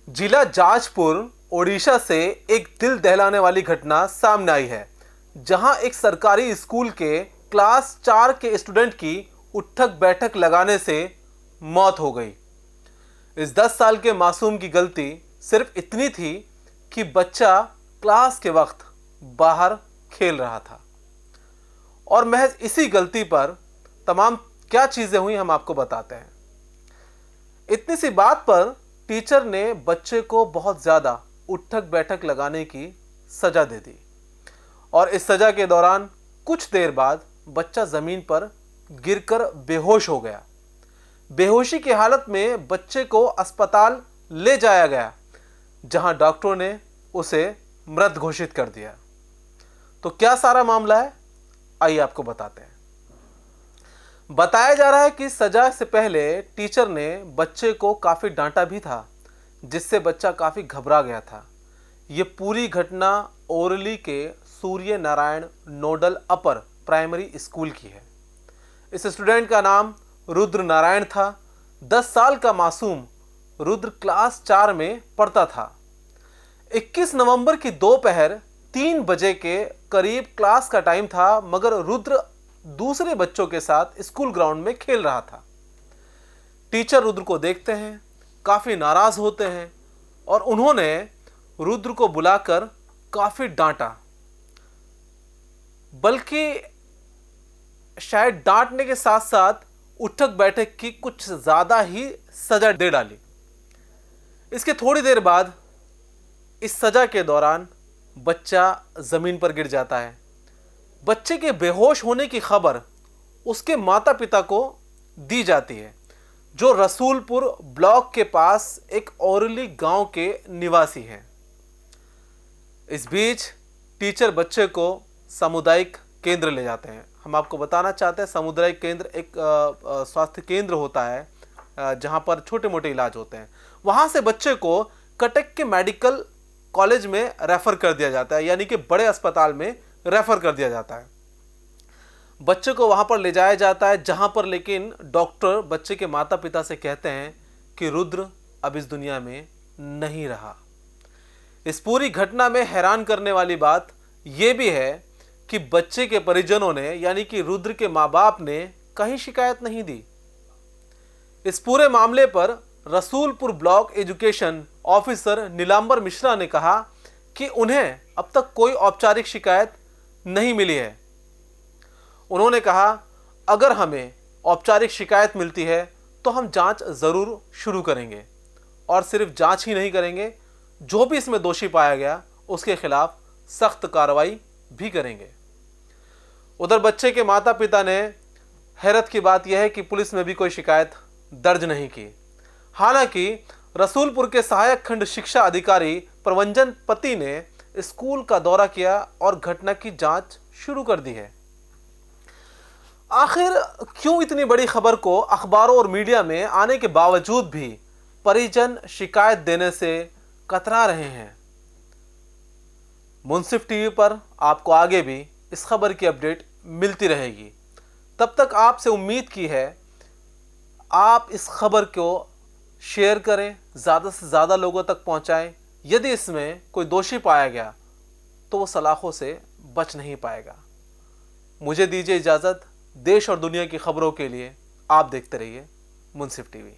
जिला जाजपुर ओडिशा से एक दिल दहलाने वाली घटना सामने आई है, जहां एक सरकारी स्कूल के क्लास 4 के स्टूडेंट की उठक बैठक लगाने से मौत हो गई। इस 10 साल के मासूम की गलती सिर्फ इतनी थी कि बच्चा क्लास के वक्त बाहर खेल रहा था और महज इसी गलती पर तमाम क्या चीजें हुई हम आपको बताते हैं। इतनी सी बात पर टीचर ने बच्चे को बहुत ज़्यादा उठक बैठक लगाने की सज़ा दे दी और इस सज़ा के दौरान कुछ देर बाद बच्चा ज़मीन पर गिरकर बेहोश हो गया। बेहोशी की हालत में बच्चे को अस्पताल ले जाया गया, जहां डॉक्टरों ने उसे मृत घोषित कर दिया। तो क्या सारा मामला है, आइए आपको बताते हैं। बताया जा रहा है कि सजा से पहले टीचर ने बच्चे को काफ़ी डांटा भी था, जिससे बच्चा काफ़ी घबरा गया था। ये पूरी घटना ओरली के Surya Narayan nodal upper primary school की है। इस स्टूडेंट का नाम रुद्र नारायण था। 10 साल का मासूम रुद्र क्लास 4 में पढ़ता था। 21 नवंबर की दोपहर 3 बजे के करीब क्लास का टाइम था, मगर रुद्र दूसरे बच्चों के साथ स्कूल ग्राउंड में खेल रहा था। टीचर रुद्र को देखते हैं, काफ़ी नाराज़ होते हैं और उन्होंने रुद्र को बुलाकर काफ़ी डांटा, बल्कि शायद डांटने के साथ साथ उठक बैठक की कुछ ज़्यादा ही सज़ा दे डाली। इसके थोड़ी देर बाद इस सज़ा के दौरान बच्चा ज़मीन पर गिर जाता है। बच्चे के बेहोश होने की खबर उसके माता पिता को दी जाती है, जो रसूलपुर ब्लॉक के पास एक औरली गांव के निवासी हैं। इस बीच टीचर बच्चे को सामुदायिक केंद्र ले जाते हैं। हम आपको बताना चाहते हैं, सामुदायिक केंद्र एक स्वास्थ्य केंद्र होता है जहां पर छोटे मोटे इलाज होते हैं। वहां से बच्चे को कटक के मेडिकल कॉलेज में रेफर कर दिया जाता है, यानी कि बड़े अस्पताल में रेफर कर दिया जाता है। बच्चे को वहां पर ले जाया जाता है, जहां पर लेकिन डॉक्टर बच्चे के माता पिता से कहते हैं कि रुद्र अब इस दुनिया में नहीं रहा। इस पूरी घटना में हैरान करने वाली बात यह भी है कि बच्चे के परिजनों ने, यानी कि रुद्र के माँ बाप ने कहीं शिकायत नहीं दी। इस पूरे मामले पर Rasulpur block education officer Nilambar Mishra ने कहा कि उन्हें अब तक कोई औपचारिक शिकायत नहीं मिली है। उन्होंने कहा, अगर हमें औपचारिक शिकायत मिलती है तो हम जांच ज़रूर शुरू करेंगे और सिर्फ जांच ही नहीं करेंगे, जो भी इसमें दोषी पाया गया उसके खिलाफ सख्त कार्रवाई भी करेंगे। उधर बच्चे के माता पिता ने, हैरत की बात यह है कि पुलिस में भी कोई शिकायत दर्ज नहीं की। हालांकि रसूलपुर के सहायक खंड शिक्षा अधिकारी प्रवंजन पति ने स्कूल का दौरा किया और घटना की जांच शुरू कर दी है। आखिर क्यों इतनी बड़ी खबर को अखबारों और मीडिया में आने के बावजूद भी परिजन शिकायत देने से कतरा रहे हैं? मुंसिफ टीवी पर आपको आगे भी इस खबर की अपडेट मिलती रहेगी। तब तक आपसे उम्मीद की है आप इस खबर को शेयर करें, ज़्यादा से ज़्यादा लोगों तक पहुंचाएं। यदि इसमें कोई दोषी पाया गया तो वो सलाखों से बच नहीं पाएगा। मुझे दीजिए इजाज़त। देश और दुनिया की खबरों के लिए आप देखते रहिए मुंसिफ टीवी।